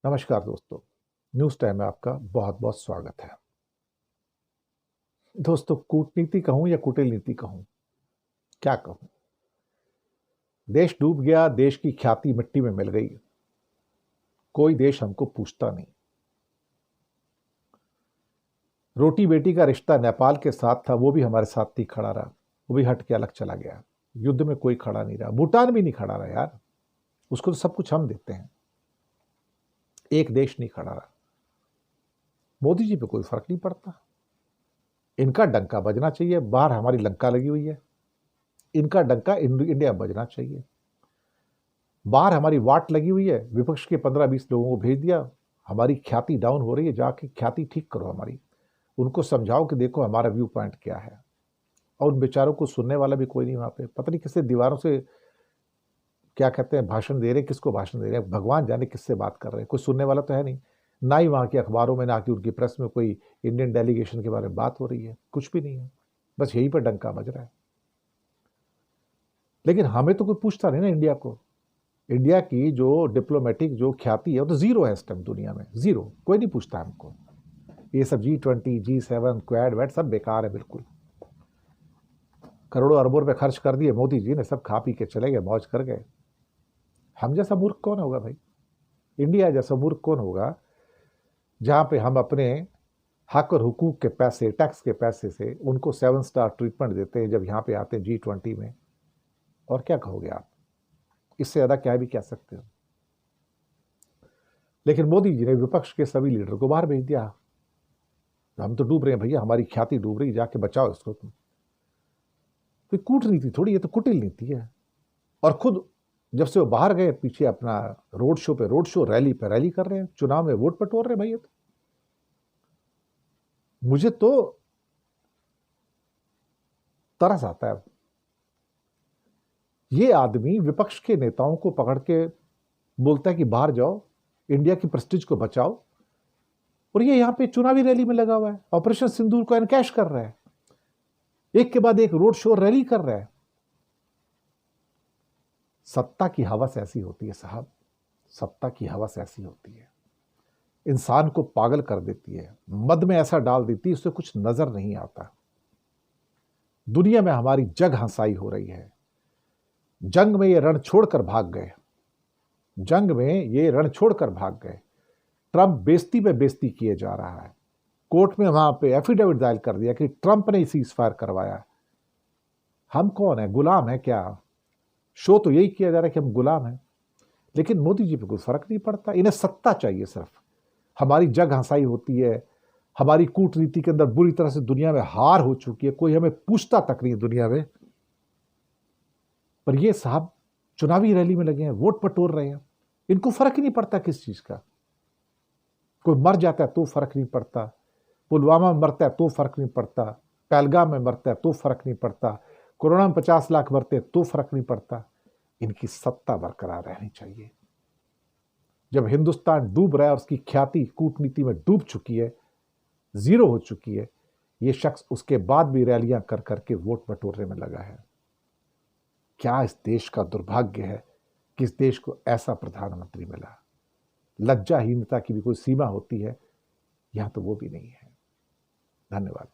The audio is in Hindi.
नमस्कार दोस्तों, न्यूज़ टाइम में आपका बहुत-बहुत स्वागत है। दोस्तों, कूटनीति कहूँ या कुटिल कहूँ, क्या कहूँ? देश डूब गया, देश की ख्याति मिट्टी में मिल गई। कोई देश हमको पूछता नहीं। रोटी-बेटी का रिश्ता नेपाल के साथ था, वो भी हमारे साथ नहीं खड़ा रहा। वो भी हट के अलग चला गया। युद्ध में कोई खड़ा नहीं रहा। भूटान भी नहीं खड़ा रहा यार। उसको तो सब कुछ हम देते हैं। एक देश नहीं खड़ा रहा। मोदी जी पे कोई फर्क नहीं पड़ता। इनका डंका बजना चाहिए। बाहर हमारी लंका लगी हुई है। इनका डंका इंडिया बजना चाहिए। बाहर हमारी वाट लगी हुई है, विपक्ष के 15-20 लोगों को भेज दिया। हमारी ख्याति डाउन हो रही है, जाके ख्याति ठीक करो हमारी। उनको समझाओ कि देखो हमारा व्यू पॉइंट क्या है। और उन बेचारों को सुनने वाला भी कोई नहीं वहां पे। पता नहीं किससे दीवारों से क्या कहते हैं भाषण दे रहे, किसको भाषण दे रहे हैं, भगवान जाने किससे बात कर रहे हैं। कोई सुनने वाला तो है नहीं। ना ही वहां के अखबारों में, ना कि उनकी प्रेस में कोई इंडियन डेलीगेशन के बारे में बात हो रही है। कुछ भी नहीं है। बस यहीं पर डंका बज रहा है। लेकिन हमें तो कोई पूछता नहीं ना इंडिया को। इंडिया की जो डिप्लोमेटिक जो ख्याति है वो तो जीरो है इस टाइम दुनिया में। जीरो। कोई नहीं पूछता हमको। ये सब G20 G7 क्वाड वैड सब बेकार है बिल्कुल। करोड़ों अरबों रुपए खर्च कर दिए मोदी जी ने, सब खा पी के चले गए, मौज कर गए। हम जैसा मूर्ख कौन होगा भाई? इंडिया जैसा मूर्ख कौन होगा जहां पे हम अपने हक और हुकूक के पैसे, टैक्स के पैसे से उनको 7 स्टार ट्रीटमेंट देते हैं जब यहाँ पे आते हैं G20 में। और क्या कहोगे आप? इससे ज्यादा क्या भी कह सकते हो? लेकिन मोदी जी ने विपक्ष के सभी लीडर को बाहर भेज दिया। हम तो डूब रहे हैं भैया, हमारी ख्याति डूब रही, जाके बचाओ इसको तुम। तो कूटनीति थोड़ी, ये तो कुटिल नीति है। और खुद जब से वो बाहर गए, पीछे अपना रोड शो पे रोड शो, रैली पे रैली कर रहे हैं, चुनाव में वोट बटोर रहे हैं भैया। तो मुझे तो तरस आता है। ये आदमी विपक्ष के नेताओं को पकड़ के बोलता है कि बाहर जाओ, इंडिया की प्रेस्टीज को बचाओ, और ये यहां पे चुनावी रैली में लगा हुआ है। ऑपरेशन सिंदूर को एनकैश कर रहा है, एक के बाद एक रोड शो रैली कर रहा है। सत्ता की हवस ऐसी होती है साहब, सत्ता की हवस ऐसी होती है, इंसान को पागल कर देती है, मद में ऐसा डाल देती है उससे कुछ नजर नहीं आता। दुनिया में हमारी जग हंसाई हो रही है। जंग में ये रण छोड़कर भाग गए, जंग में ये रण छोड़कर भाग गए। ट्रंप बेइज्जती पे बेइज्जती किए जा रहा है। कोर्ट में वहां पे एफिडेविट दायर कर दिया कि ट्रंप ने सीज फायर करवाया। हम कौन है? गुलाम है क्या? शो तो यही किया जा रहा है कि हम गुलाम हैं। लेकिन मोदी जी पे कोई फर्क नहीं पड़ता। इन्हें सत्ता चाहिए सिर्फ। हमारी जग हंसाई होती है, हमारी कूटनीति के अंदर बुरी तरह से दुनिया में हार हो चुकी है। कोई हमें पूछता तक नहीं दुनिया में। पर ये साहब चुनावी रैली में लगे हैं, वोट बटोर रहे हैं। इनको फर्क ही नहीं पड़ता किस चीज का। कोई मर जाता है तो फर्क नहीं पड़ता, पुलवामा में मरता है तो फर्क नहीं पड़ता, पहलगाम में मरता है तो फर्क नहीं पड़ता, कोरोना में 50 लाख मरते हैं तो फर्क नहीं पड़ता। इनकी सत्ता बरकरार रहनी चाहिए। जब हिंदुस्तान डूब रहा है और उसकी ख्याति कूटनीति में डूब चुकी है, जीरो हो चुकी है, ये शख्स उसके बाद भी रैलियां कर करके वोट बटोरने में लगा है। क्या इस देश का दुर्भाग्य है कि इस देश को ऐसा प्रधानमंत्री मिला। लज्जाहीनता की भी कोई सीमा होती है, यहां तो वो भी नहीं है। धन्यवाद।